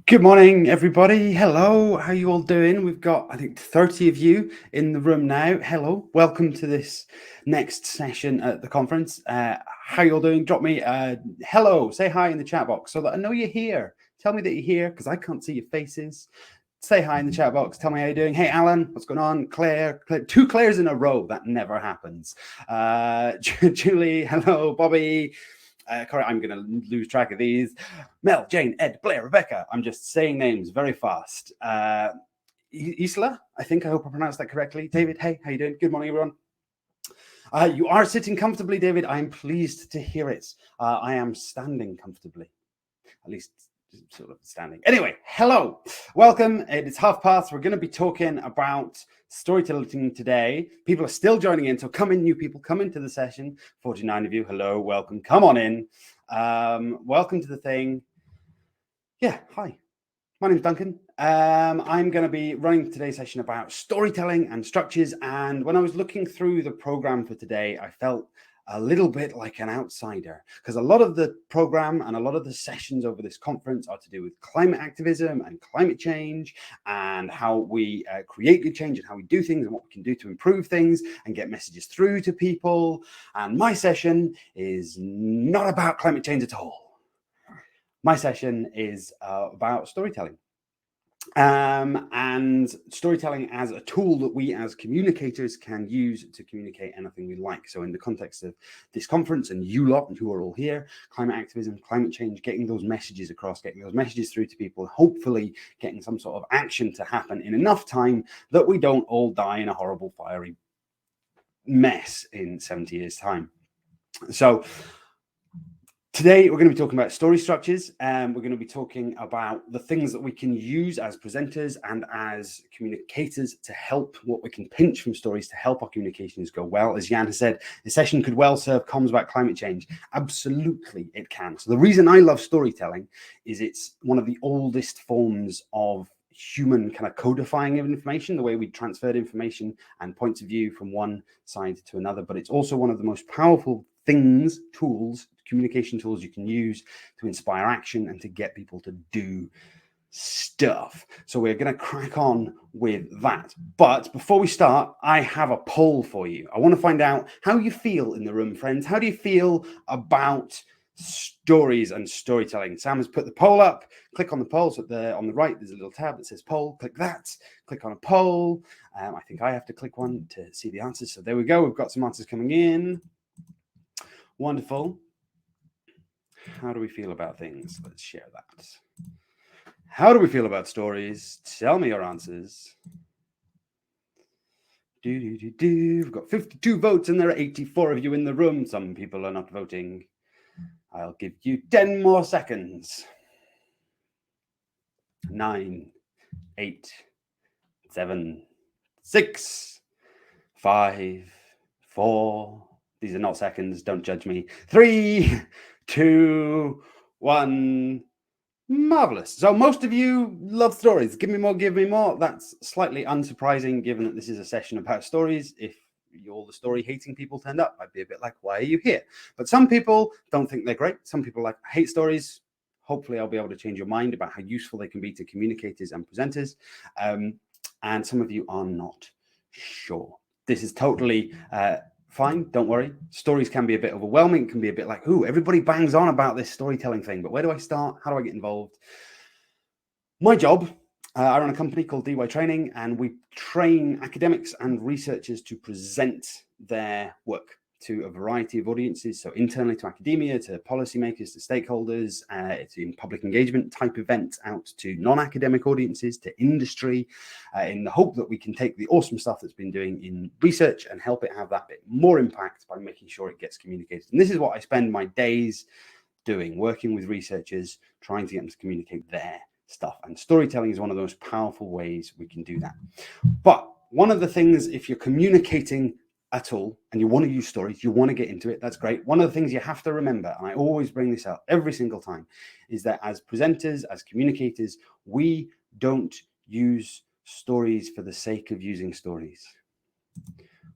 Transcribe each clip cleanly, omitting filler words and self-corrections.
Good morning, everybody. Hello. How you all doing? We've got, I think, 30 of you in the room now. Hello. Welcome to this next session at the conference. How you all doing? Drop me a hello. Say hi in the chat box so that I know you're here. Tell me that you're here because I can't see your faces. Say hi in the chat box. Tell me how you're doing. Hey, Alan, what's going on? Claire, two Claires in a row. That never happens. Julie, hello. Bobby. Corey, I'm going to lose track of these. Mel, Jane, Ed, Blair, Rebecca. I'm just saying names very fast. Isla, I hope I pronounced that correctly. David, hey, how you doing? Good morning, everyone. You are sitting comfortably, David. I'm pleased to hear it. I am standing comfortably, at least sort of standing. Anyway, hello, welcome. It is past. We're going to be talking about storytelling today. People are still joining in, so come in, new people, come into the session. 49 of you, hello, welcome, come on in. Welcome to the thing. Yeah, hi. My name's Duncan. I'm going to be running today's session about storytelling and structures. And when I was looking through the program for today, I felt a little bit like an outsider because a lot of the program and a lot of the sessions over this conference are to do with climate activism and climate change and how we create good change and how we do things and what we can do to improve things and get messages through to people. And my session is not about climate change at all. My session is about storytelling. And storytelling as a tool that we as communicators can use to communicate anything we like. So in the context of this conference and you lot who are all here, climate activism, climate change, getting those messages across, getting those messages through to people, hopefully getting some sort of action to happen in enough time that we don't all die in a horrible fiery mess in 70 years' time. So today, we're going to be talking about story structures, and we're going to be talking about the things that we can use as presenters and as communicators to help what we can pinch from stories to help our communications go well. As Jan has said, the session could well serve comms about climate change. Absolutely, it can. So the reason I love storytelling is it's one of the oldest forms of human kind of codifying of information, the way we transferred information and points of view from one side to another. But it's also one of the most powerful things, tools, communication tools you can use to inspire action and to get people to do stuff. So we're going to crack on with that. But before we start, I have a poll for you. I want to find out how you feel in the room, friends. How do you feel about stories and storytelling? Sam has put the poll up. Click on the poll. So on the right, there's a little tab that says poll. Click that. Click on a poll. I think I have to click one to see the answers. So there we go. We've got some answers coming in. Wonderful. How do we feel about things? Let's share that. How do we feel about stories? Tell me your answers. We've got 52 votes and there are 84 of you in the room. Some people are not voting. I'll give you 10 more seconds. 9, 8, 7, 6, 5, 4. These are not seconds. Don't judge me. 3, 2, 1. Marvelous. So most of you love stories. Give me more, give me more. That's slightly unsurprising given that this is a session about stories. If all the story hating people turned up, I'd be a bit like, why are you here? But some people don't think they're great. Some people hate stories. Hopefully I'll be able to change your mind about how useful they can be to communicators and presenters. And some of you are not sure. This is totally fine, don't worry. Stories can be a bit overwhelming. It can be a bit like, ooh, everybody bangs on about this storytelling thing, but where do I start? How do I get involved? My job, I run a company called DY Training, and we train academics and researchers to present their work to a variety of audiences. So internally to academia, to policymakers, to stakeholders, to public engagement type events, out to non-academic audiences, to industry, in the hope that we can take the awesome stuff that's been doing in research and help it have that bit more impact by making sure it gets communicated. And this is what I spend my days doing, working with researchers, trying to get them to communicate their stuff. And storytelling is one of the most powerful ways we can do that. But one of the things, if you're communicating at all and you want to use stories, you want to get into it, that's great. One of the things you have to remember, and I always bring this up every single time, is that as presenters, as communicators, we don't use stories for the sake of using stories.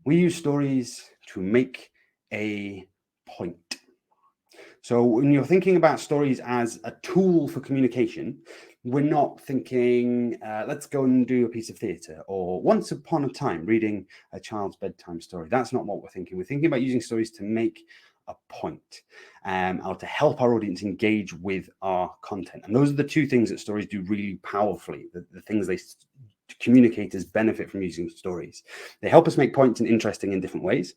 We use stories to make a point. So when you're thinking about stories as a tool for communication, we're not thinking, let's go and do a piece of theatre, or once upon a time reading a child's bedtime story. That's not what we're thinking. We're thinking about using stories to make a point, or to help our audience engage with our content. And those are the two things that stories do really powerfully, the things communicators benefit from using stories. They help us make points and interesting in different ways,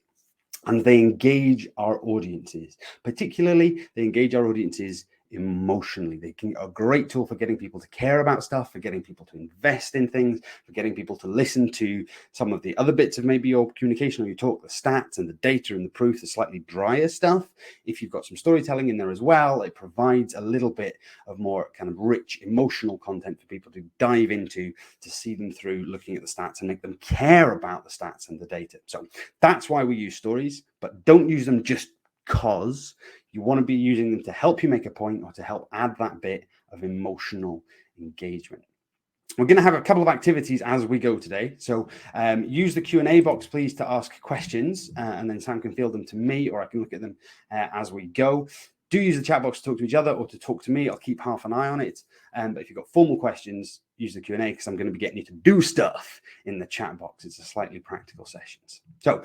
and they engage our audiences. Particularly, they engage our audiences emotionally. They can a great tool for getting people to care about stuff, for getting people to invest in things, for getting people to listen to some of the other bits of maybe your communication or your talk, the stats and the data and the proof, the slightly drier stuff. If you've got some storytelling in there as well, it provides a little bit of more kind of rich emotional content for people to dive into, to see them through looking at the stats and make them care about the stats and the data. So that's why we use stories, but don't use them just because. You want to be using them to help you make a point or to help add that bit of emotional engagement. We're going to have a couple of activities as we go today. So use the Q&A box, please, to ask questions, and then Sam can field them to me, or I can look at them as we go. Do use the chat box to talk to each other or to talk to me. I'll keep half an eye on it. But if you've got formal questions, use the Q&A, because I'm going to be getting you to do stuff in the chat box. It's a slightly practical sessions. So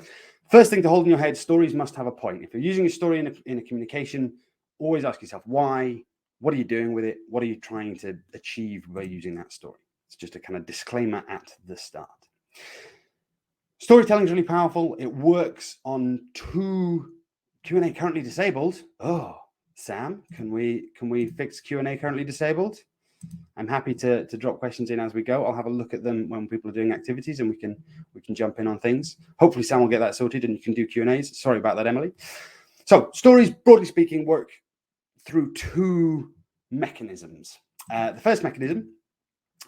first thing to hold in your head, stories must have a point. If you're using a story in a communication, always ask yourself why. What are you doing with it? What are you trying to achieve by using that story? It's just a kind of disclaimer at the start. Storytelling is really powerful. It works on two. Q&A currently disabled. Oh, Sam, can we fix Q&A currently disabled? I'm happy to drop questions in as we go. I'll have a look at them when people are doing activities, and we can jump in on things. Hopefully Sam will get that sorted and you can do Q&As. Sorry about that, Emily. So stories, broadly speaking, work through two mechanisms. The first mechanism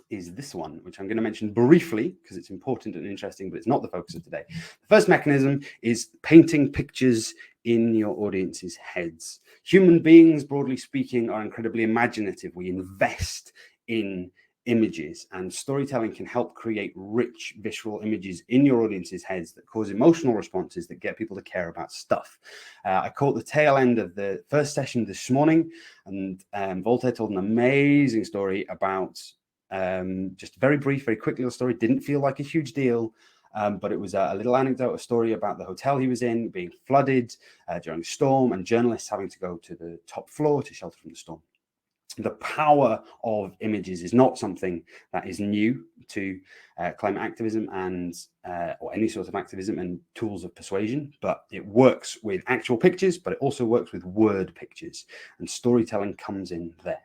is this one, which I'm going to mention briefly because it's important and interesting, but it's not the focus of today. The first mechanism is painting pictures in your audience's heads. Human beings, broadly speaking, are incredibly imaginative. We invest in images, and storytelling can help create rich visual images in your audience's heads that cause emotional responses that get people to care about stuff. I caught the tail end of the first session this morning, and Voltaire told an amazing story about just very brief, very quick little story. Didn't feel like a huge deal, but it was a little anecdote, a story about the hotel he was in being flooded during a storm, and journalists having to go to the top floor to shelter from the storm. The power of images is not something that is new to climate activism and or any sort of activism and tools of persuasion, but it works with actual pictures, but it also works with word pictures, and storytelling comes in there.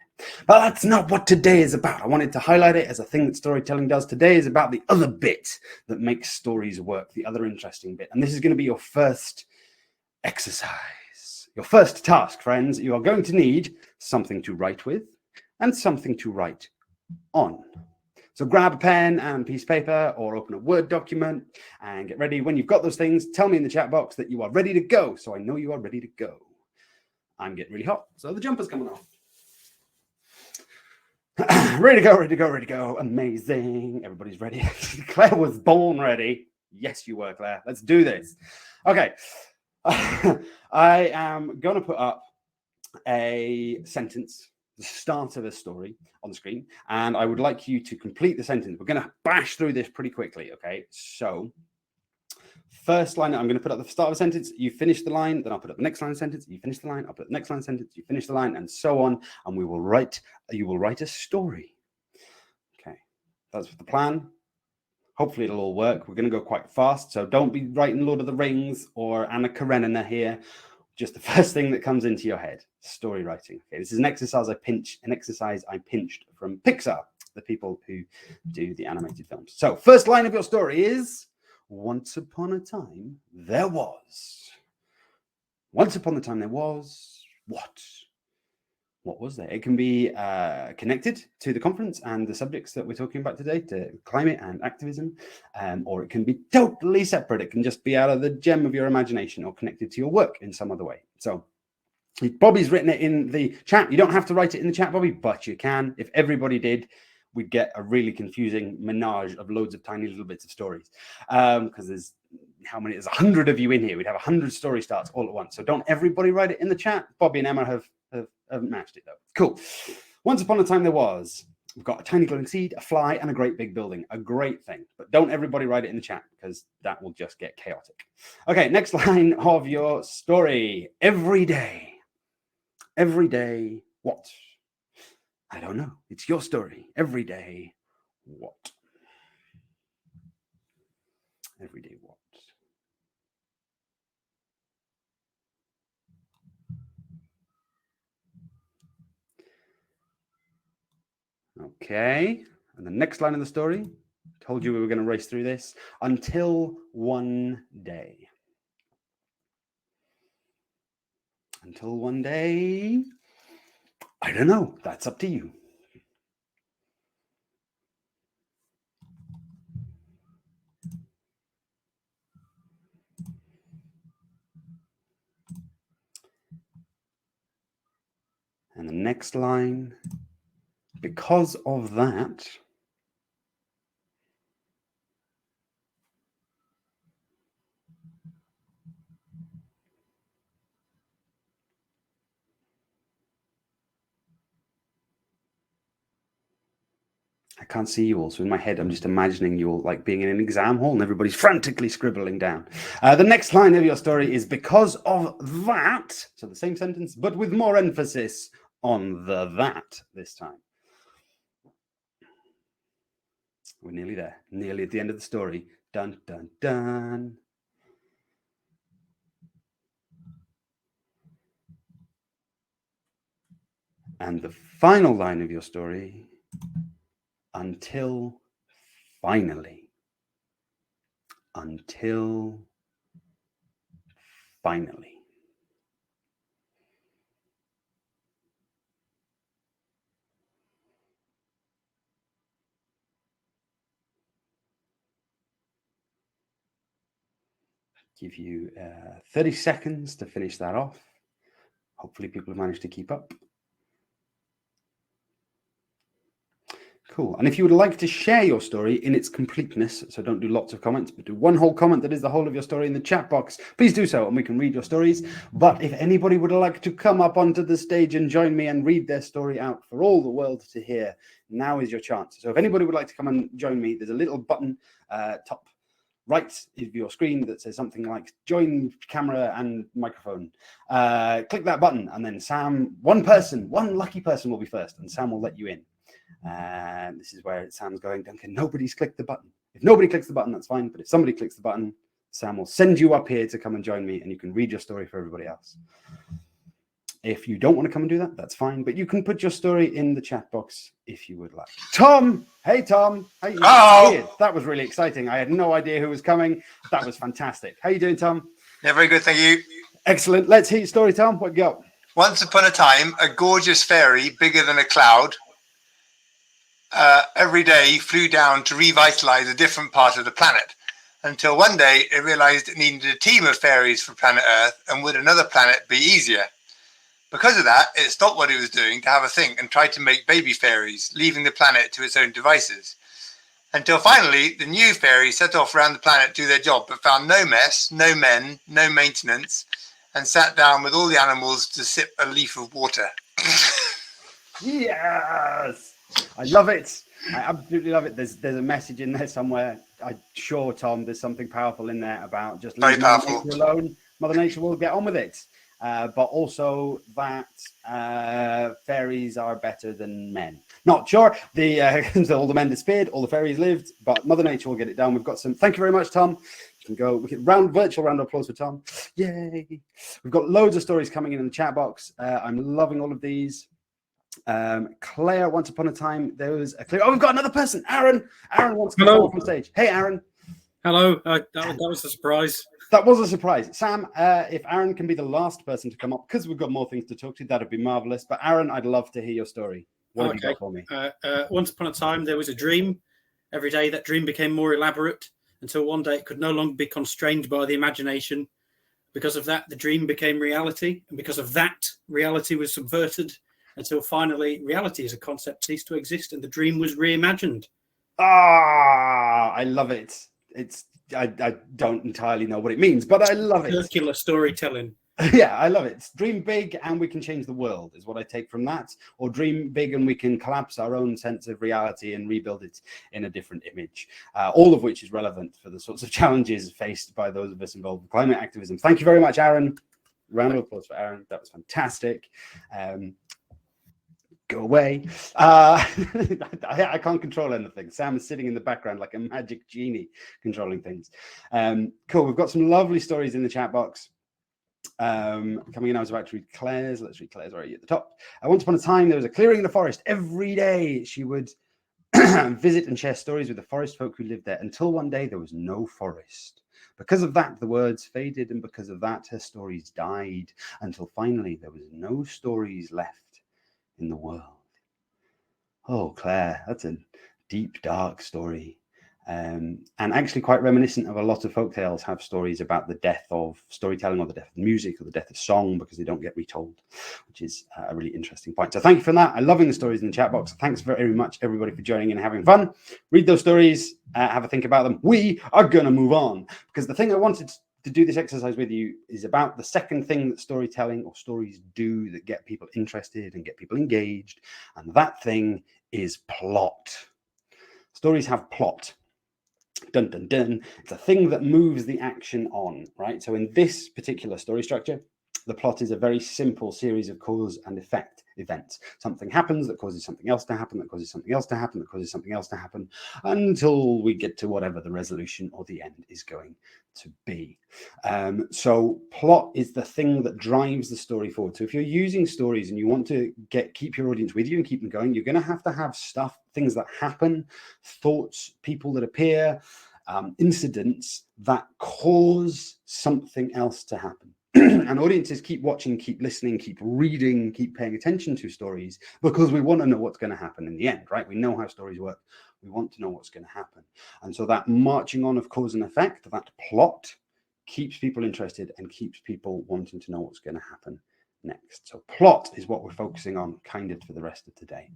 But that's not what today is about. I wanted to highlight it as a thing that storytelling does. Today is about the other bit that makes stories work, the other interesting bit, and this is going to be your first exercise. Your first task, friends. You are going to need something to write with and something to write on. So grab a pen and a piece of paper, or open a Word document and get ready. When you've got those things, tell me in the chat box that you are ready to go, so I know you are ready to go. I'm getting really hot, so the jumper's coming off. Ready to go, ready to go, ready to go. Amazing. Everybody's ready. Claire was born ready. Yes, you were, Claire. Let's do this. Okay. I am going to put up a sentence, the start of a story on the screen, and I would like you to complete the sentence. We're going to bash through this pretty quickly, okay? So, first line, I'm going to put up the start of a sentence. You finish the line, then I'll put up the next line of sentence. You finish the line, I'll put the next line of sentence. You finish the line, and so on. And you will write a story. Okay, that's the plan. Hopefully it'll all work. We're going to go quite fast, so don't be writing Lord of the Rings or Anna Karenina here. Just the first thing that comes into your head. Story writing. Okay, this is an exercise I pinched from Pixar, the people who do the animated films. So first line of your story is: once upon a time there was. Once upon a time there was what? What was there? It can be connected to the conference and the subjects that we're talking about today, to climate and activism, or it can be totally separate. It can just be out of the gem of your imagination or connected to your work in some other way. So Bobby's written it in the chat. You don't have to write it in the chat, Bobby, but you can. If everybody did, we'd get a really confusing menage of loads of tiny little bits of stories, because there's how many? There's 100 of you in here. We'd have 100 story starts all at once. So don't everybody write it in the chat. Bobby and Emma have matched it though. Cool. Once upon a time there was. We've got a tiny glowing seed, a fly, and a great big building. A great thing. But don't everybody write it in the chat because that will just get chaotic. Okay, next line of your story. Every day. Every day, what? I don't know. It's your story. Every day, what? Every day, what? Okay. And the next line of the story, told you we were going to race through this. Until one day. Until one day, I don't know. That's up to you. And the next line, because of that, I can't see you all. So in my head, I'm just imagining you all like being in an exam hall and everybody's frantically scribbling down. The next line of your story is because of that. So the same sentence, but with more emphasis on the that this time. We're nearly there. Nearly at the end of the story. Dun, dun, dun. And the final line of your story, until finally. Until finally. Give you 30 seconds to finish that off. Hopefully people have managed to keep up. Cool. And if you would like to share your story in its completeness, so don't do lots of comments, but do one whole comment that is the whole of your story in the chat box, please do so and we can read your stories. But if anybody would like to come up onto the stage and join me and read their story out for all the world to hear, now is your chance. So if anybody would like to come and join me, there's a little button top right of your screen that says something like join camera and microphone. Click that button and then Sam, one lucky person will be first and Sam will let you in. This is where Sam's going, Duncan, nobody's clicked the button. If nobody clicks the button, that's fine. But if somebody clicks the button, Sam will send you up here to come and join me and you can read your story for everybody else. If you don't want to come and do that, that's fine. But you can put your story in the chat box if you would like. Tom! Hey, Tom. How you doing? That was really exciting. I had no idea who was coming. That was fantastic. How you doing, Tom? Yeah, very good. Thank you. Excellent. Let's hear your story, Tom. What you got? Once upon a time, a gorgeous fairy, bigger than a cloud, every day flew down to revitalize a different part of the planet. Until one day it realized it needed a team of fairies for planet Earth, and would another planet be easier? Because of that, it stopped what it was doing to have a think and tried to make baby fairies, leaving the planet to its own devices. Until finally, the new fairies set off around the planet to do their job, but found no mess, no men, no maintenance, and sat down with all the animals to sip a leaf of water. Yes! I love it. I absolutely love it. There's a message in there somewhere. I'm sure, Tom, there's something powerful in there about just leave Mother Nature alone. Mother Nature will get on with it. But also that fairies are better than men. Not sure. All the men disappeared, all the fairies lived, but Mother Nature will get it done. We've got some. Thank you very much, Tom. You can go. We can virtual round of applause for Tom. Yay! We've got loads of stories coming in the chat box. I'm loving all of these. Claire, once upon a time, there was a Claire. Oh, we've got another person. Aaron. Aaron wants to come off on stage. Hey, Aaron. Hello. That was a surprise. That was a surprise. Sam, if Aaron can be the last person to come up, because we've got more things to talk to, that'd be marvelous. But Aaron, I'd love to hear your story. What have you got for me? Once upon a time, there was a dream. Every day, that dream became more elaborate until one day it could no longer be constrained by the imagination. Because of that, the dream became reality. And because of that, reality was subverted until finally reality as a concept ceased to exist and the dream was reimagined. Ah, I love it. It's I don't entirely know what it means, but I love it. Circular storytelling. Yeah, I love it. Dream big and we can change the world is what I take from that. Or dream big and we can collapse our own sense of reality and rebuild it in a different image. All of which is relevant for the sorts of challenges faced by those of us involved in climate activism. Thank you very much, Aaron. Round of applause for Aaron. That was fantastic. Go away. I can't control anything. Sam is sitting in the background like a magic genie controlling things. Cool. We've got some lovely stories in the chat box. Coming in, I was about to read Claire's. Let's read Claire's right at the top. Once upon a time, there was a clearing in the forest. Every day she would visit and share stories with the forest folk who lived there until one day there was no forest. Because of that, the words faded, and because of that, her stories died until finally there was no stories left in the world. Oh, Claire, that's a deep, dark story. And actually quite reminiscent of a lot of folktales have stories about the death of storytelling or the death of music or the death of song because they don't get retold, which is a really interesting point. So thank you for that. I'm loving the stories in the chat box. Thanks very much, everybody, for joining in and having fun. Read those stories, have a think about them. We are going to move on because the thing I wanted to do this exercise with you is about the second thing that storytelling or stories do that get people interested and get people engaged. And that thing is plot. Stories have plot. Dun, dun, dun. It's a thing that moves the action on, right? So in this particular story structure, the plot is a very simple series of cause and effect events. Something happens that causes something else to happen, that causes something else to happen, that causes something else to happen, until we get to whatever the resolution or the end is going to be. So plot is the thing that drives the story forward. So if you're using stories and you want to keep your audience with you and keep them going, you're going to have stuff, things that happen, thoughts, people that appear, incidents that cause something else to happen. And audiences keep watching, keep listening, keep reading, keep paying attention to stories because we want to know what's going to happen in the end, right? We know how stories work. We want to know what's going to happen. And so that marching on of cause and effect, that plot, keeps people interested and keeps people wanting to know what's going to happen next. So plot is what we're focusing on kind of for the rest of today.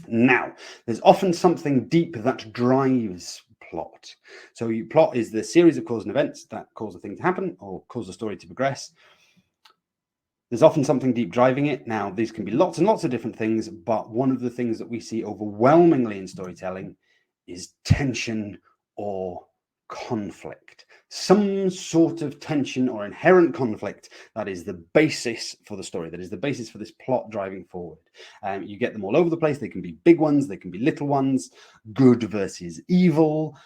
Now, there's often something deep that drives plot. So plot is the series of cause and events that cause a thing to happen or cause a story to progress. There's often something deep driving it. Now, these can be lots and lots of different things, but one of the things that we see overwhelmingly in storytelling is tension or conflict. Some sort of tension or inherent conflict that is the basis for the story, that is the basis for this plot driving forward. You get them all over the place. They can be big ones, they can be little ones, good versus evil,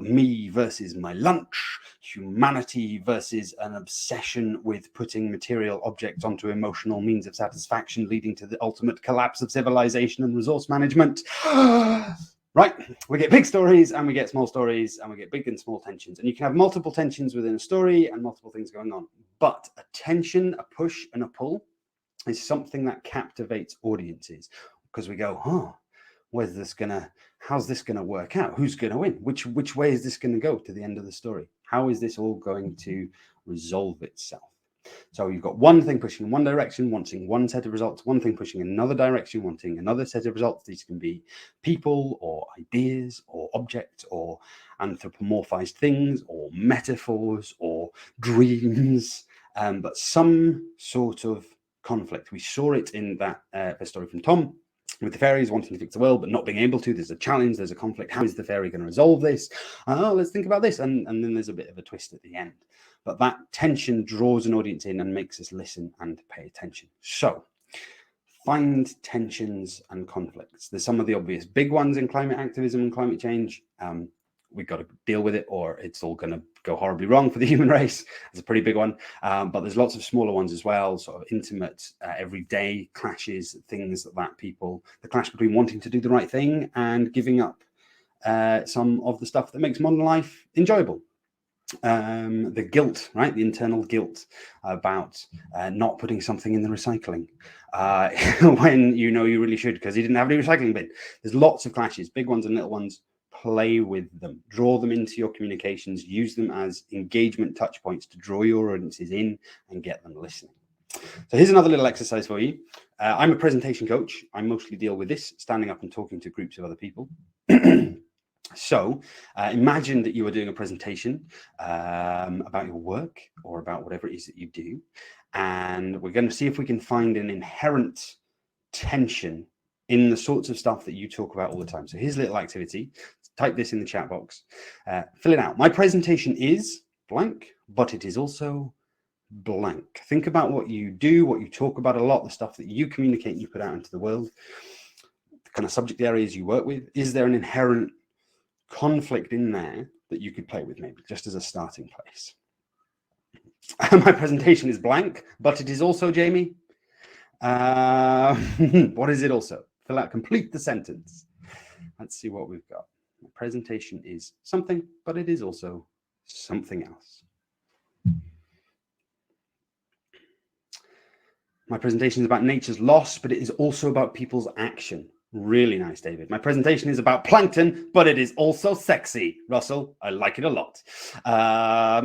me versus my lunch, humanity versus an obsession with putting material objects onto emotional means of satisfaction, leading to the ultimate collapse of civilization and resource management. Right, we get big stories and we get small stories and we get big and small tensions. And you can have multiple tensions within a story and multiple things going on. But a tension, a push and a pull is something that captivates audiences because we go, how's this gonna work out? Who's gonna win? Which way is this gonna go to the end of the story? How is this all going to resolve itself? So you've got one thing pushing in one direction, wanting one set of results, one thing pushing in another direction, wanting another set of results. These can be people or ideas or objects or anthropomorphized things or metaphors or dreams, but some sort of conflict. We saw it in that story from Tom with the fairies wanting to fix the world but not being able to. There's a challenge, there's a conflict. How is the fairy going to resolve this? Let's think about this. And then there's a bit of a twist at the end. But that tension draws an audience in and makes us listen and pay attention. So find tensions and conflicts. There's some of the obvious big ones in climate activism and climate change. We've got to deal with it or it's all going to go horribly wrong for the human race. It's a pretty big one. But there's lots of smaller ones as well, sort of intimate, everyday clashes, things that people, the clash between wanting to do the right thing and giving up some of the stuff that makes modern life enjoyable. The guilt, right? The internal guilt about not putting something in the recycling when you know you really should because you didn't have any recycling bin. There's lots of clashes, big ones and little ones. Play with them, draw them into your communications, use them as engagement touch points to draw your audiences in and get them listening. So here's another little exercise for you. I'm a presentation coach. I mostly deal with this, standing up and talking to groups of other people. So imagine that you are doing a presentation about your work or about whatever it is that you do. And we're going to see if we can find an inherent tension in the sorts of stuff that you talk about all the time. So here's a little activity. Type this in the chat box. Fill it out. My presentation is blank, but it is also blank. Think about what you do, what you talk about a lot, the stuff that you communicate and you put out into the world, the kind of subject areas you work with. Is there an inherent conflict in there that you could play with, maybe just as a starting place? My presentation is blank, but it is also, Jamie. What is it also? Fill out, complete the sentence. Let's see what we've got. My presentation is something, but it is also something else. My presentation is about nature's loss, but it is also about people's action. Really nice, David. My presentation is about plankton, but it is also sexy. Russell, I like it a lot.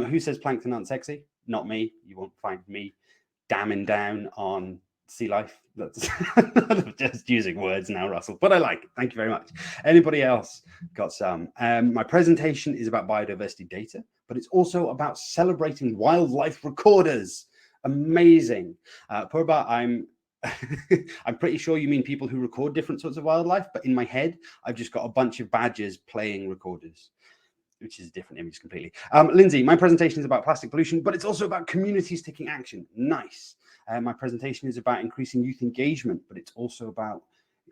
Who says plankton aren't sexy? Not me. You won't find me damming down on sea life. That's just using words now, Russell, but I like it. Thank you very much. Anybody else got some? My presentation is about biodiversity data, but it's also about celebrating wildlife recorders. Amazing. Purba, I'm pretty sure you mean people who record different sorts of wildlife, but in my head, I've just got a bunch of badgers playing recorders, which is a different image completely. Lindsay, my presentation is about plastic pollution, but it's also about communities taking action. Nice. My presentation is about increasing youth engagement, but it's also about,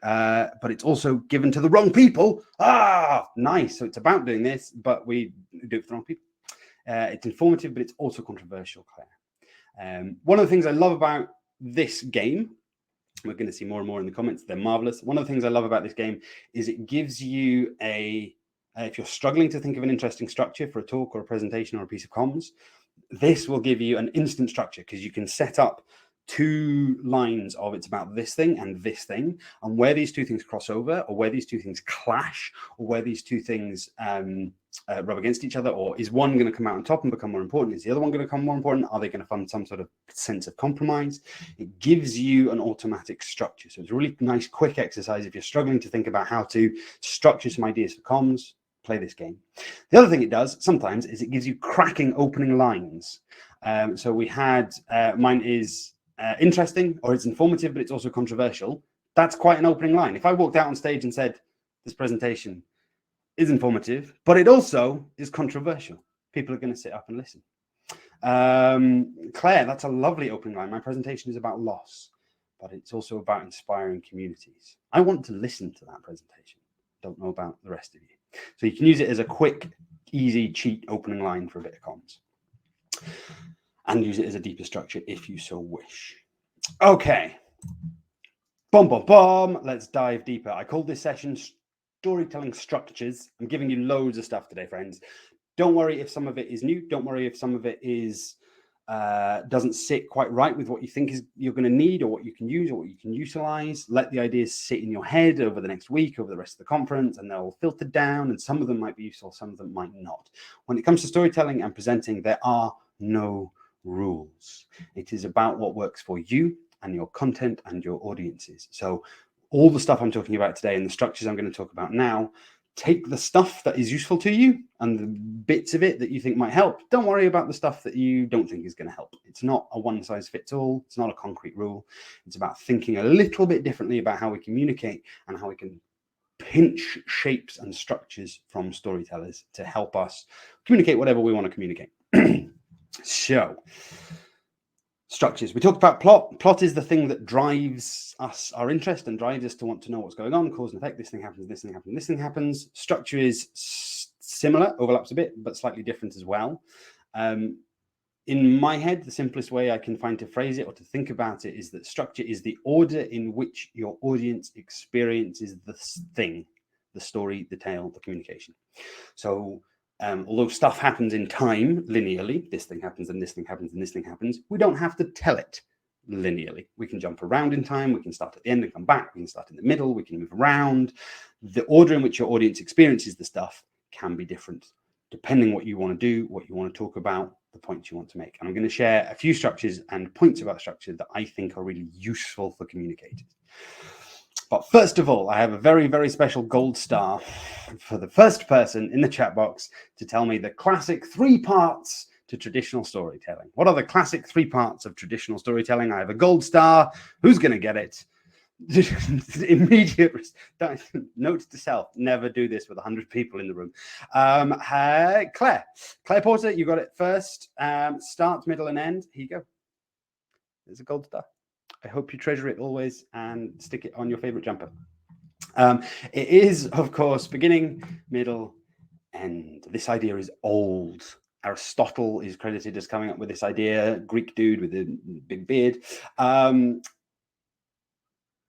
but it's also given to the wrong people. Ah, nice. So it's about doing this, but we do it for the wrong people. It's informative, but it's also controversial, Claire. One of the things I love about this game, we're going to see more and more in the comments, they're marvelous. One of the things I love about this game is it gives you if you're struggling to think of an interesting structure for a talk or a presentation or a piece of comms, this will give you an instant structure because you can set up 2 lines of it's about this thing and this thing, and where these 2 things cross over, or where these 2 things clash, or where these 2 things rub against each other, or is one going to come out on top and become more important? Is the other one going to become more important? Are they going to find some sort of sense of compromise? It gives you an automatic structure. So it's a really nice, quick exercise if you're struggling to think about how to structure some ideas for comms. Play this game. The other thing it does sometimes is it gives you cracking opening lines. So we had mine is interesting, or it's informative, but it's also controversial. That's quite an opening line. If I walked out on stage and said, this presentation is informative, but it also is controversial, people are going to sit up and listen. Claire, that's a lovely opening line. My presentation is about loss, but it's also about inspiring communities. I want to listen to that presentation. Don't know about the rest of you. So you can use it as a quick, easy, cheat opening line for a bit of comms. And use it as a deeper structure if you so wish. Okay. Boom, boom, boom. Let's dive deeper. I called this session Storytelling Structures. I'm giving you loads of stuff today, friends. Don't worry if some of it is new. Don't worry if some of it is doesn't sit quite right with what you think you're going to need, or what you can use, or what you can utilize. Let the ideas sit in your head over the next week, over the rest of the conference, and they'll filter down, and some of them might be useful, some of them might not. When it comes to storytelling and presenting, there are no rules. It is about what works for you and your content and your audiences. So all the stuff I'm talking about today and the structures I'm going to talk about now, take the stuff that is useful to you and the bits of it that you think might help. Don't worry about the stuff that you don't think is going to help. It's not a one size fits all. It's not a concrete rule. It's about thinking a little bit differently about how we communicate and how we can pinch shapes and structures from storytellers to help us communicate whatever we want to communicate. So, structures. We talked about plot. Plot is the thing that drives us, our interest, and drives us to want to know what's going on, cause and effect. This thing happens, this thing happens, this thing happens. Structure is similar, overlaps a bit, but slightly different as well. In my head, the simplest way I can find to phrase it or to think about it is that structure is the order in which your audience experiences the thing, the story, the tale, the communication. So, although stuff happens in time linearly, this thing happens and this thing happens and this thing happens, we don't have to tell it linearly. We can jump around in time. We can start at the end and come back. We can start in the middle. We can move around. The order in which your audience experiences the stuff can be different depending what you want to do, what you want to talk about, the points you want to make. And I'm going to share a few structures and points about structure that I think are really useful for communicators. But first of all, I have a very, very special gold star for the first person in the chat box to tell me the classic 3 parts to traditional storytelling. What are the classic 3 parts of traditional storytelling? I have a gold star. Who's going to get it? Immediate note to self: never do this with 100 people in the room. Claire Porter, you got it first. Start, middle, and end. Here you go. There's a gold star. I hope you treasure it always and stick it on your favorite jumper. It is, of course, beginning, middle, end. This idea is old. Aristotle is credited as coming up with this idea, Greek dude with a big beard,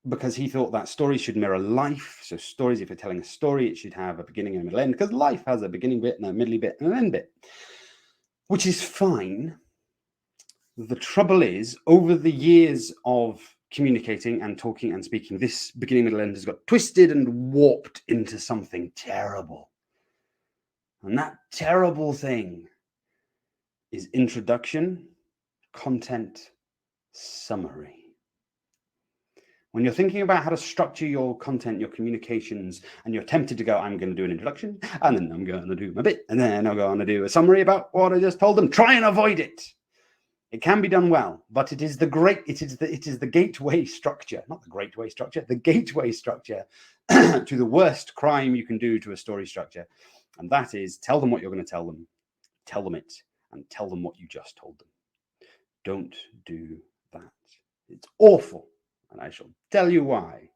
because he thought that stories should mirror life. So stories, if you're telling a story, it should have a beginning and a middle end, because life has a beginning bit and a middle bit and an end bit, which is fine. The trouble is, over the years of communicating and talking and speaking, this beginning, middle, end has got twisted and warped into something terrible. And that terrible thing is introduction, content, summary. When you're thinking about how to structure your content, your communications, and you're tempted to go, I'm going to do an introduction, and then I'm going to do my bit, and then I'm going to do a summary about what I just told them, try and avoid it. It can be done well, but it is the gateway structure, not the great way structure, the gateway structure to the worst crime you can do to a story structure. And that is, tell them what you're going to tell them it, and tell them what you just told them. Don't do that. It's awful. And I shall tell you why.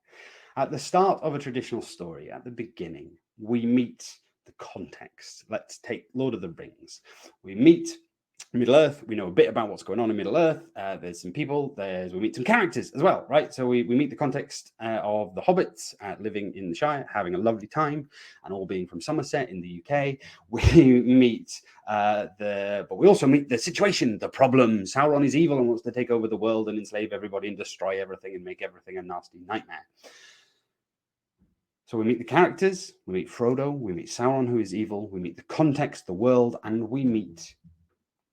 At the start of a traditional story, at the beginning, we meet the context. Let's take Lord of the Rings. We meet Middle-earth. We know a bit about what's going on in Middle-earth. There's some people. We meet some characters as well, right? So we meet the context of the hobbits living in the Shire, having a lovely time, and all being from Somerset in the UK. We meet but we also meet the situation, the problem. Sauron is evil and wants to take over the world and enslave everybody and destroy everything and make everything a nasty nightmare. So we meet the characters. We meet Frodo. We meet Sauron, who is evil. We meet the context, the world, and we meet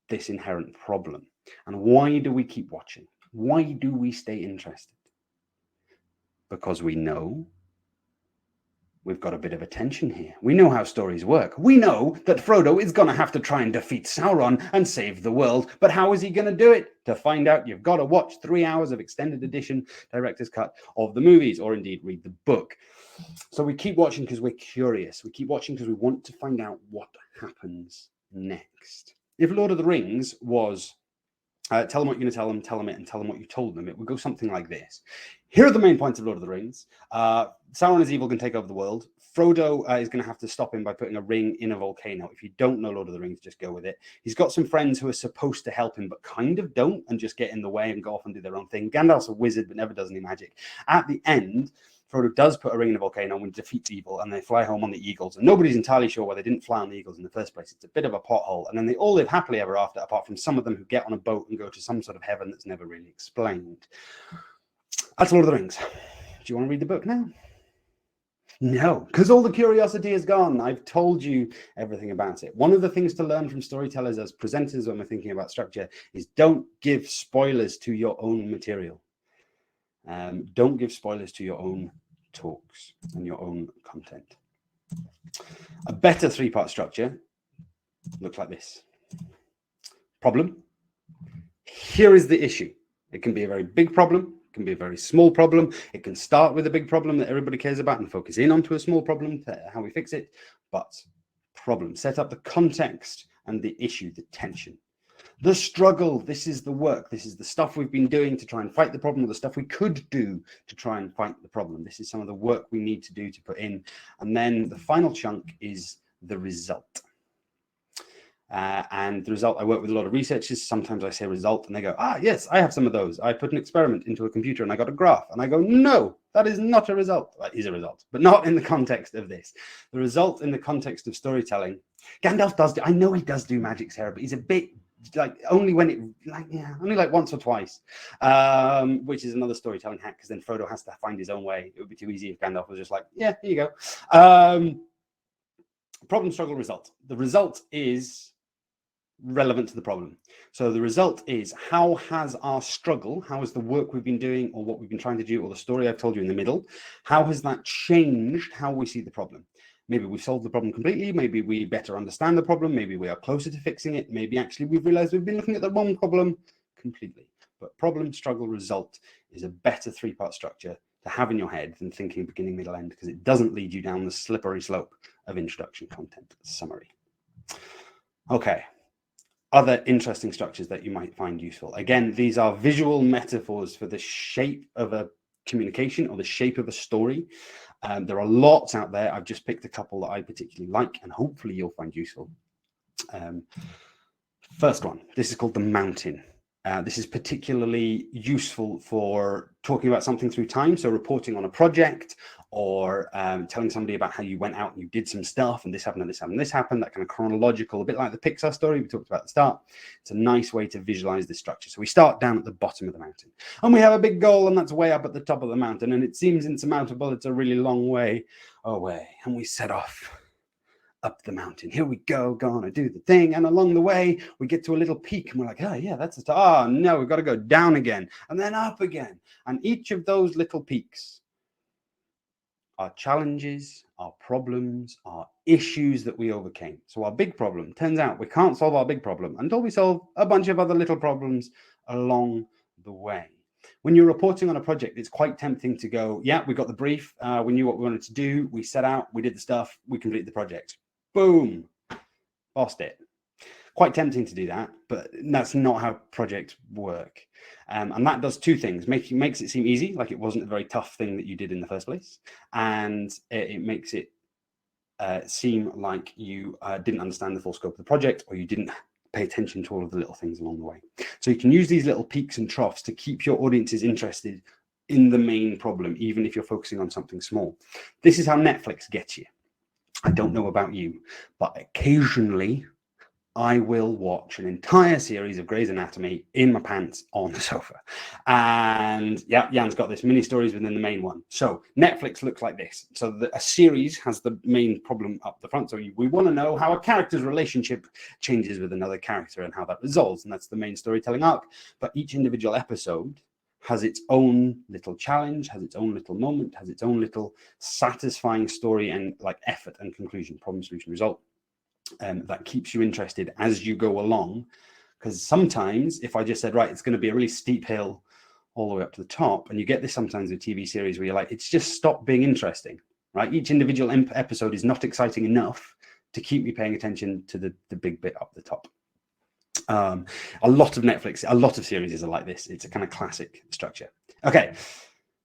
this inherent problem. And why do we keep watching? Why do we stay interested? Because we know we've got a bit of a tension here. We know how stories work. We know that Frodo is going to have to try and defeat Sauron and save the world. But how is he going to do it? To find out, you've got to watch 3 hours of extended edition director's cut of the movies, or indeed read the book. So we keep watching because we're curious. We keep watching because we want to find out what happens next. If Lord of the Rings was tell them what you're going to tell them it, and tell them what you told them, it would go something like this. Here are the main points of Lord of the Rings. Sauron is evil, can take over the world. Frodo is going to have to stop him by putting a ring in a volcano. If you don't know Lord of the Rings, just go with it. He's got some friends who are supposed to help him, but kind of don't, and just get in the way and go off and do their own thing. Gandalf's a wizard, but never does any magic. At the end, Frodo does put a ring in a volcano and defeats evil, and they fly home on the eagles. And nobody's entirely sure why they didn't fly on the eagles in the first place. It's a bit of a pothole. And then they all live happily ever after, apart from some of them who get on a boat and go to some sort of heaven that's never really explained. That's Lord of the Rings. Do you want to read the book now? No, because all the curiosity is gone. I've told you everything about it. One of the things to learn from storytellers as presenters when we're thinking about structure is don't give spoilers to your own material. Don't give spoilers to your own talks and your own content. A better 3-part structure looks like this. Problem. Here is the issue. It can be a very big problem. It can be a very small problem. It can start with a big problem that everybody cares about and focus in onto a small problem, how we fix it. But problem. Set up the context and the issue, the tension. The struggle, this is the work, this is the stuff we've been doing to try and fight the problem, or the stuff we could do to try and fight the problem. This is some of the work we need to do to put in. And then the final chunk is the result. And the result, I work with a lot of researchers. Sometimes I say result and they go, yes, I have some of those. I put an experiment into a computer and I got a graph. And I go, no, that is not a result. Well, it is a result, but not in the context of this. The result in the context of storytelling, Gandalf does do, I know he does do magic, Sarah, but he's a bit only when it only once or twice, which is another storytelling hack, because then Frodo has to find his own way. It would be too easy if Gandalf was just like, yeah, here you go. Problem, struggle, result. The result is relevant to the problem. So the result is, how has our struggle, how has the work we've been doing or what we've been trying to do or the story I've told you in the middle, how has that changed how we see the problem? Maybe we've solved the problem completely. Maybe we better understand the problem. Maybe we are closer to fixing it. Maybe actually we've realized we've been looking at the wrong problem completely. But problem, struggle, result is a better 3-part structure to have in your head than thinking beginning, middle, end, because it doesn't lead you down the slippery slope of introduction, content, summary. Okay. Other interesting structures that you might find useful. Again, these are visual metaphors for the shape of a communication or the shape of a story. There are lots out there. I've just picked a couple that I particularly like and hopefully you'll find useful. First one, this is called the mountain. This is particularly useful for talking about something through time. So reporting on a project or telling somebody about how you went out and you did some stuff and this happened and this happened and this happened, that kind of chronological, a bit like the Pixar story we talked about at the start. It's a nice way to visualize this structure. So we start down at the bottom of the mountain and we have a big goal and that's way up at the top of the mountain and it seems insurmountable. It's a really long way away and we set off up the mountain. Here we go, gonna do the thing. And along the way, we get to a little peak and we're like, oh yeah, that's the top. Oh no, we've got to go down again and then up again. And each of those little peaks are challenges, are problems, are issues that we overcame. So our big problem, turns out we can't solve our big problem until we solve a bunch of other little problems along the way. When you're reporting on a project, it's quite tempting to go, yeah, we got the brief. We knew what we wanted to do. We set out, we did the stuff, we completed the project. Boom, lost it. Quite tempting to do that, but that's not how projects work. And that does two things. Makes it seem easy, like it wasn't a very tough thing that you did in the first place. And it makes it seem like you didn't understand the full scope of the project or you didn't pay attention to all of the little things along the way. So you can use these little peaks and troughs to keep your audiences interested in the main problem, even if you're focusing on something small. This is how Netflix gets you. I don't know about you, but occasionally I will watch an entire series of Grey's Anatomy in my pants on the sofa. And yeah, Jan's got this mini stories within the main one. So Netflix looks like this. So a series has the main problem up the front. So we want to know how a character's relationship changes with another character and how that resolves. And that's the main storytelling arc. But each individual episode has its own little challenge, has its own little moment, has its own little satisfying story and like effort and conclusion, problem, solution, result. That keeps you interested as you go along. Because sometimes if I just said, right, it's going to be a really steep hill all the way up to the top, and you get this sometimes with TV series where you're like, it's just stopped being interesting, right? Each individual episode is not exciting enough to keep me paying attention to the big bit up the top. A lot of Netflix, a lot of series are like this. It's a kind of classic structure. Okay,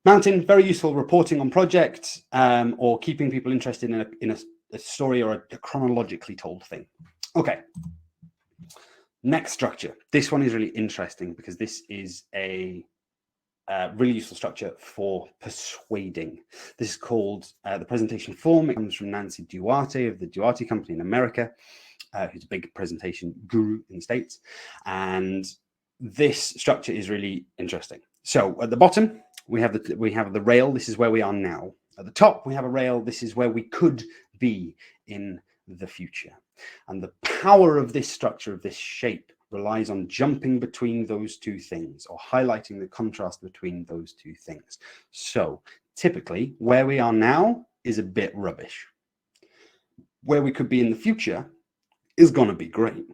mountain, very useful reporting on projects or keeping people interested in a story or a chronologically told thing. Okay, next structure. This one is really interesting because this is a really useful structure for persuading. This is called the presentation form. It comes from Nancy Duarte of the Duarte Company in America. Who's a big presentation guru in the States. And this structure is really interesting. So at the bottom, we have the rail. This is where we are now. At the top, we have a rail. This is where we could be in the future. And the power of this structure, of this shape, relies on jumping between those two things or highlighting the contrast between those two things. So typically, where we are now is a bit rubbish. Where we could be in the future is going to be great.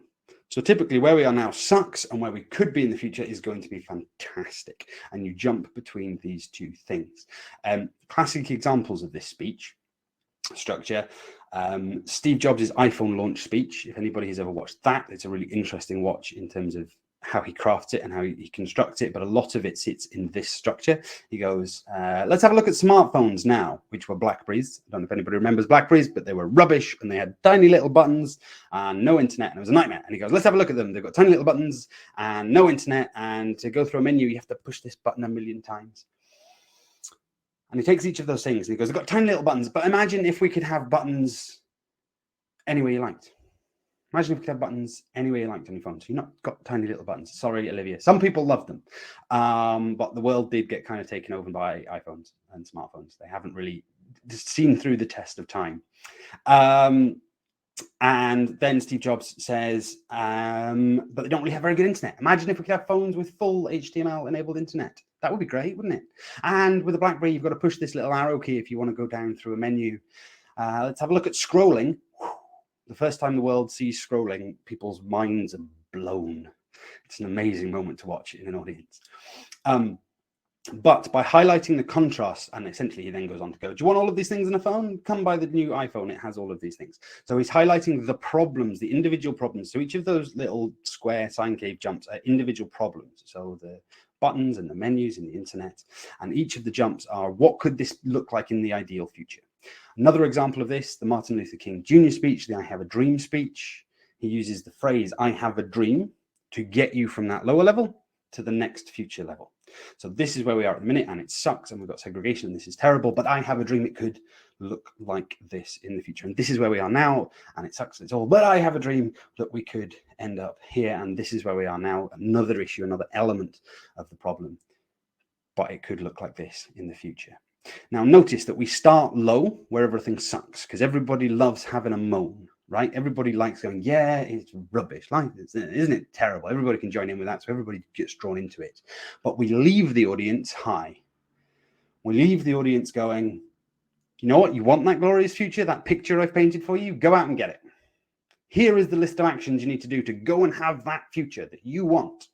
So typically where we are now sucks and where we could be in the future is going to be fantastic. And you jump between these two things. Classic examples of this speech structure. Steve Jobs' iPhone launch speech. If anybody has ever watched that, it's a really interesting watch in terms of how he crafts it and how he constructs it, but a lot of it sits in this structure. He goes, let's have a look at smartphones now, which were Blackberries. I don't know if anybody remembers Blackberries, but they were rubbish and they had tiny little buttons and no internet, and it was a nightmare. And he goes, let's have a look at them. They've got tiny little buttons and no internet, and to go through a menu, you have to push this button 1,000,000 times. And he takes each of those things and he goes, they've got tiny little buttons, but imagine if we could have buttons anywhere you liked. Imagine if we could have buttons anywhere you liked on your phone. So you've not got tiny little buttons. Sorry, Olivia. Some people love them. But the world did get kind of taken over by iPhones and smartphones. They haven't really seen through the test of time. And then Steve Jobs says, but they don't really have very good internet. Imagine if we could have phones with full HTML enabled internet. That would be great, wouldn't it? And with a BlackBerry, you've got to push this little arrow key if you want to go down through a menu. Let's have a look at scrolling. The first time the world sees scrolling, people's minds are blown. It's an amazing moment to watch in an audience. But by highlighting the contrast, and essentially he then goes on to go, do you want all of these things in a phone? Come buy the new iPhone, it has all of these things. So he's highlighting the problems, the individual problems. So each of those little square sine cave jumps are individual problems. So the buttons and the menus and the internet, and each of the jumps are, what could this look like in the ideal future? Another example of this, the Martin Luther King Jr. speech, the I Have a Dream speech. He uses the phrase, I have a dream, to get you from that lower level to the next future level. So this is where we are at the minute, and it sucks, and we've got segregation, and this is terrible, but I have a dream it could look like this in the future. And this is where we are now, and it sucks, it's all, but I have a dream that we could end up here, and this is where we are now. Another issue, another element of the problem, but it could look like this in the future. Now, notice that we start low where everything sucks, because everybody loves having a moan, right? Everybody likes going, yeah, it's rubbish, like, isn't it terrible? Everybody can join in with that, so everybody gets drawn into it. But we leave the audience high. We leave the audience going, you know what? You want that glorious future, that picture I've painted for you? Go out and get it. Here is the list of actions you need to do to go and have that future that you want.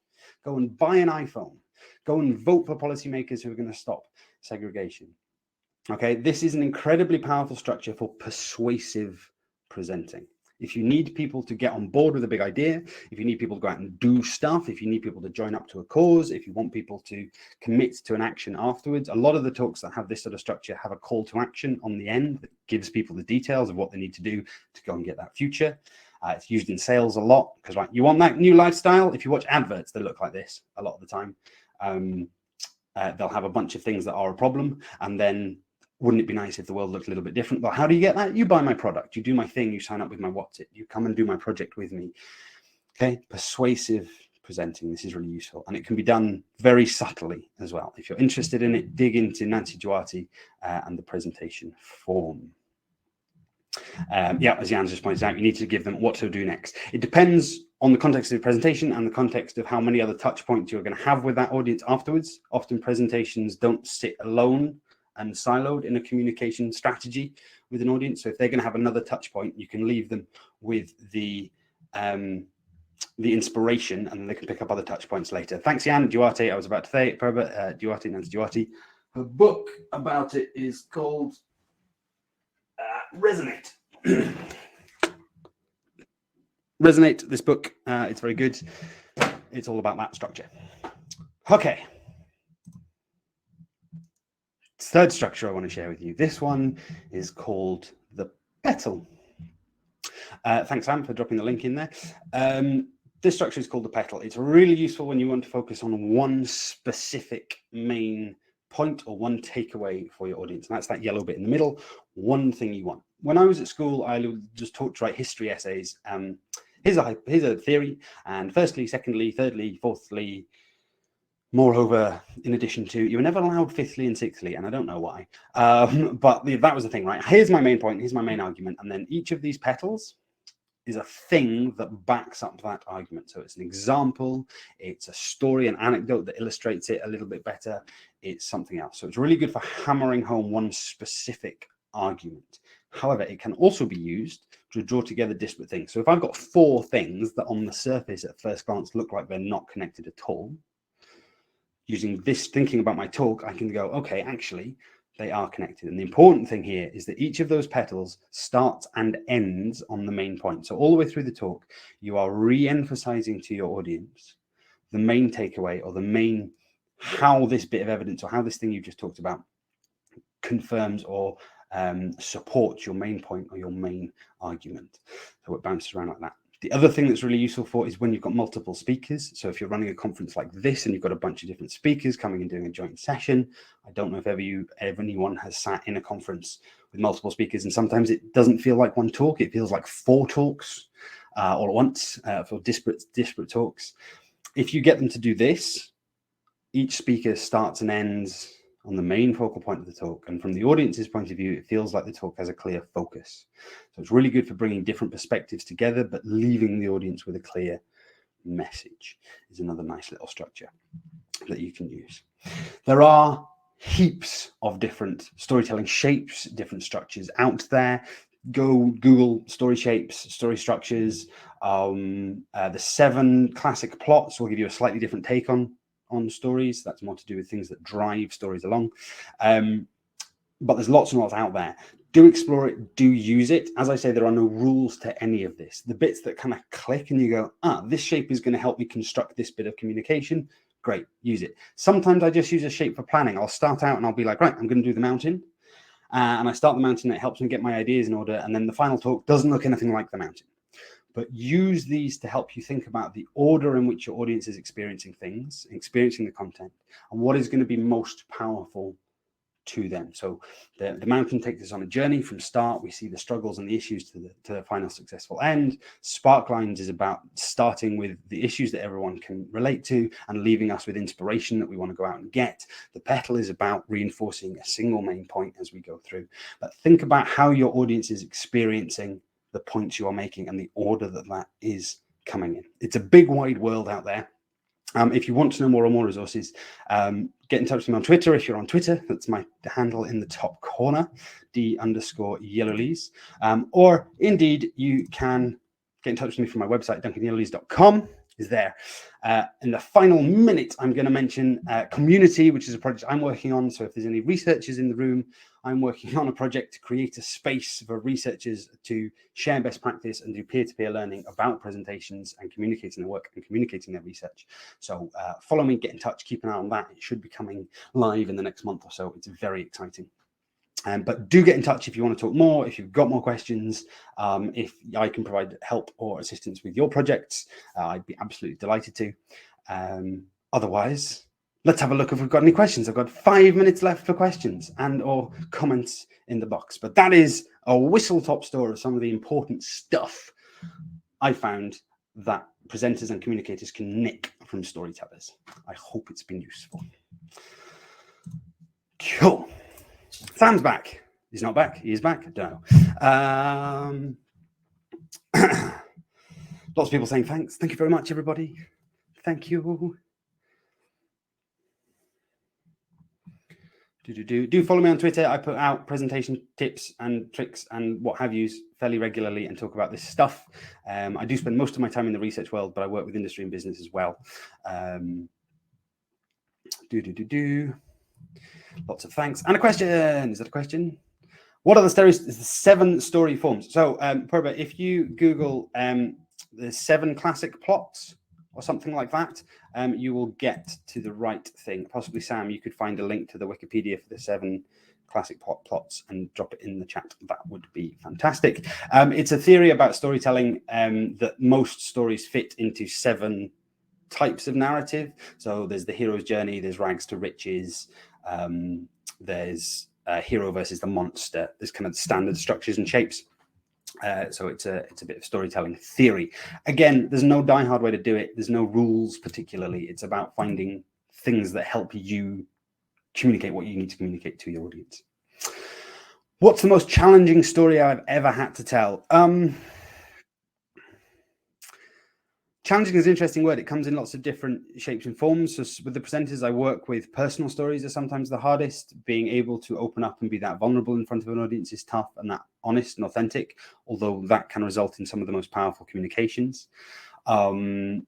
Go and buy an iPhone. Go and vote for policymakers who are going to stop segregation. Okay, this is an incredibly powerful structure for persuasive presenting. If you need people to get on board with a big idea, if you need people to go out and do stuff, if you need people to join up to a cause, if you want people to commit to an action afterwards, a lot of the talks that have this sort of structure have a call to action on the end that gives people the details of what they need to do to go and get that future. It's used in sales a lot because, right, you want that new lifestyle. If you watch adverts, they look like this a lot of the time. They'll have a bunch of things that are a problem, and then wouldn't it be nice if the world looked a little bit different? Well, how do you get that? You buy my product, you do my thing, you sign up with my What's It, you come and do my project with me. Okay, persuasive presenting. This is really useful, and it can be done very subtly as well. If you're interested in it, dig into Nancy Duarte and the presentation form. Yeah, as Jan just pointed out, you need to give them what to do next. It depends on the context of the presentation and the context of how many other touch points you're going to have with that audience afterwards. Often presentations don't sit alone and siloed in a communication strategy with an audience. So if they're going to have another touch point, you can leave them with the inspiration, and then they can pick up other touch points later. Thanks, Jan. Duarte, I was about to say it, Herbert, Duarte, Nancy Duarte. Her book about it is called Resonate. Resonate, this book, it's very good. It's all about that structure. Okay. Third structure I want to share with you. This one is called the petal. Thanks, Sam, for dropping the link in there. This structure is called the petal. It's really useful when you want to focus on one specific main point or one takeaway for your audience. And that's that yellow bit in the middle, one thing you want. When I was at school, I was just taught to write history essays. Here's a theory, and firstly, secondly, thirdly, fourthly, moreover, in addition to, you were never allowed fifthly and sixthly, and I don't know why, but that was the thing, right? Here's my main point, here's my main argument, and then each of these petals is a thing that backs up that argument. So it's an example, it's a story, an anecdote that illustrates it a little bit better, it's something else. So it's really good for hammering home one specific argument. However, it can also be used to draw together disparate things. So if I've got 4 things that on the surface at first glance look like they're not connected at all, using this thinking about my talk, I can go, okay, actually, they are connected. And the important thing here is that each of those petals starts and ends on the main point. So all the way through the talk, you are re-emphasizing to your audience the main takeaway, or the main, how this bit of evidence or how this thing you just talked about confirms or supports your main point or your main argument. So it bounces around like that. The other thing that's really useful for is when you've got multiple speakers. So if you're running a conference like this and you've got a bunch of different speakers coming and doing a joint session, I don't know if anyone has sat in a conference with multiple speakers, and sometimes it doesn't feel like one talk, it feels like 4 talks all at once for disparate talks. If you get them to do this, each speaker starts and ends on the main focal point of the talk. And from the audience's point of view, it feels like the talk has a clear focus. So it's really good for bringing different perspectives together, but leaving the audience with a clear message is another nice little structure that you can use. There are heaps of different storytelling shapes, different structures out there. Go Google story shapes, story structures. The 7 classic plots will give you a slightly different take on stories. That's more to do with things that drive stories along. But there's lots and lots out there. Do explore it, do use it. As I say, there are no rules to any of this. The bits that kind of click and you go, this shape is going to help me construct this bit of communication. Great, use it. Sometimes I just use a shape for planning. I'll start out and I'll be like, right, I'm going to do the mountain. And I start the mountain, it helps me get my ideas in order. And then the final talk doesn't look anything like the mountain. But use these to help you think about the order in which your audience is experiencing things, experiencing the content, and what is going to be most powerful to them. So the mountain takes us on a journey from start. We see the struggles and the issues to the final successful end. Sparklines is about starting with the issues that everyone can relate to and leaving us with inspiration that we want to go out and get. The petal is about reinforcing a single main point as we go through. But think about how your audience is experiencing the points you are making and the order that is coming in. It's a big wide world out there. If you want to know more or more resources, get in touch with me on Twitter. If you're on Twitter, that's my handle in the top corner, D_Yellowlees. Or indeed, you can get in touch with me from my website, duncanyellowlees.com is there. In the final minute, I'm going to mention Community, which is a project I'm working on. So if there's any researchers in the room, I'm working on a project to create a space for researchers to share best practice and do peer-to-peer learning about presentations and communicating their work and communicating their research. So follow me, get in touch, keep an eye on that. It should be coming live in the next month or so. It's very exciting. But do get in touch if you want to talk more, if you've got more questions, if I can provide help or assistance with your projects, I'd be absolutely delighted to. Otherwise, let's have a look if we've got any questions. I've got 5 minutes left for questions and or comments in the box. But that is a whistle-top tour of some of the important stuff I found that presenters and communicators can nick from storytellers. I hope it's been useful. Cool. Sam's back. He's not back. He is back. I don't know. Lots of people saying thanks. Thank you very much, everybody. Thank you. Do follow me on Twitter. I put out presentation tips and tricks and what have yous fairly regularly and talk about this stuff. I do spend most of my time in the research world, but I work with industry and business as well. Lots of thanks. And a question. Is that a question? What are the 7 story forms? So, Purba, if you Google the 7 classic plots or something like that, you will get to the right thing. Possibly, Sam, you could find a link to the Wikipedia for the 7 classic plots and drop it in the chat. That would be fantastic. It's a theory about storytelling that most stories fit into 7 types of narrative. So there's the hero's journey, there's rags to riches, there's hero versus the monster. There's kind of standard structures and shapes. So it's a bit of storytelling theory. Again, there's no die-hard way to do it. There's no rules particularly. It's about finding things that help you communicate what you need to communicate to your audience. What's the most challenging story I've ever had to tell? Challenging is an interesting word. It comes in lots of different shapes and forms. So with the presenters I work with, personal stories are sometimes the hardest. Being able to open up and be that vulnerable in front of an audience is tough, and that honest and authentic, although that can result in some of the most powerful communications. In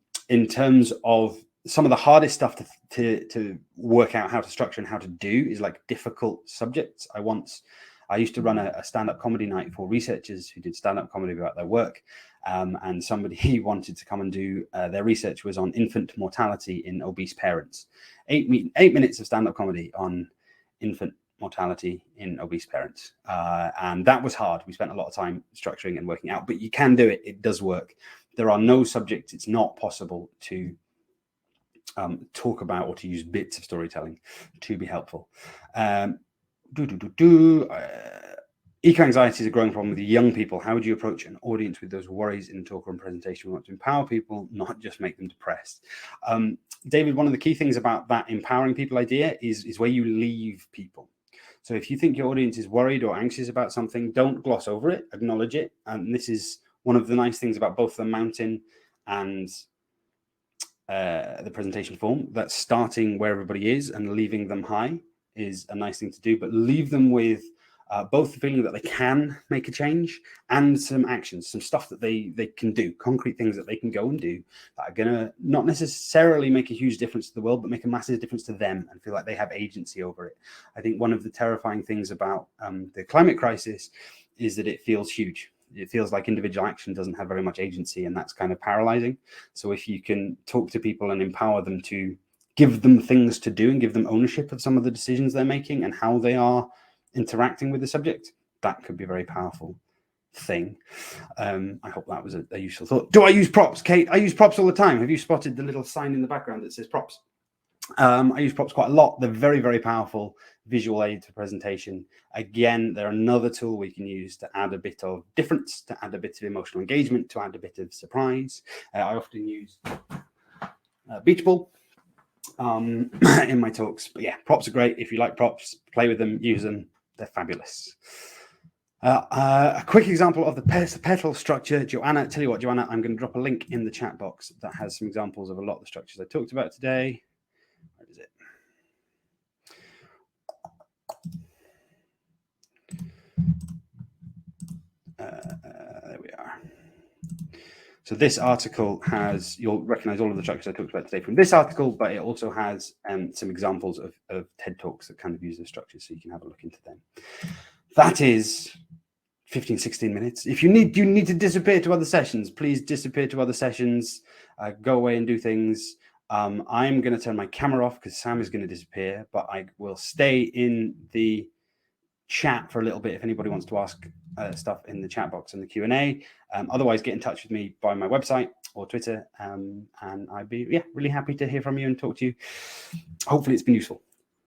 terms of some of the hardest stuff to work out how to structure and how to do is like difficult subjects. I used to run a stand-up comedy night for researchers who did stand-up comedy about their work. And somebody wanted to come and do their research was on infant mortality in obese parents. 8 minutes of stand-up comedy on infant mortality in obese parents. And that was hard. We spent a lot of time structuring and working out, but you can do it. It does work. There are no subjects. It's not possible to talk about or to use bits of storytelling to be helpful. Eco-anxiety is a growing problem with young people. How would you approach an audience with those worries in talk or in presentation? We want to empower people, not just make them depressed. David, one of the key things about that empowering people idea is where you leave people. So if you think your audience is worried or anxious about something, don't gloss over it, acknowledge it. And this is one of the nice things about both the mountain and the presentation form, that starting where everybody is and leaving them high is a nice thing to do, but leave them with both the feeling that they can make a change and some actions, some stuff that they can do, concrete things that they can go and do that are going to not necessarily make a huge difference to the world, but make a massive difference to them and feel like they have agency over it. I think one of the terrifying things about the climate crisis is that it feels huge. It feels like individual action doesn't have very much agency, and that's kind of paralyzing. So if you can talk to people and empower them to give them things to do and give them ownership of some of the decisions they're making and how they are interacting with the subject, that could be a very powerful thing. I hope that was a useful thought. Do I use props, Kate? I use props all the time. Have you spotted the little sign in the background that says props? I use props quite a lot. They're very, very powerful visual aid to presentation. Again, they're another tool we can use to add a bit of difference, to add a bit of emotional engagement, to add a bit of surprise. I often use beach ball in my talks. But yeah, props are great. If you like props, play with them, use them. They're fabulous. A quick example of the petal structure, Joanna. Tell you what, Joanna, I'm going to drop a link in the chat box that has some examples of a lot of the structures I talked about today. Where is it? There we are. So this article has, you'll recognize all of the structures I talked about today from this article, but it also has some examples of TED Talks that kind of use the structures, so you can have a look into them. That is 15, 16 minutes. If you need to disappear to other sessions, please disappear to other sessions, go away and do things. I'm going to turn my camera off because Sam is going to disappear, but I will stay in the chat for a little bit if anybody wants to ask stuff in the chat box and the Q&A. Otherwise, get in touch with me by my website or Twitter, and I'd be really happy to hear from you and talk to you. Hopefully it's been useful.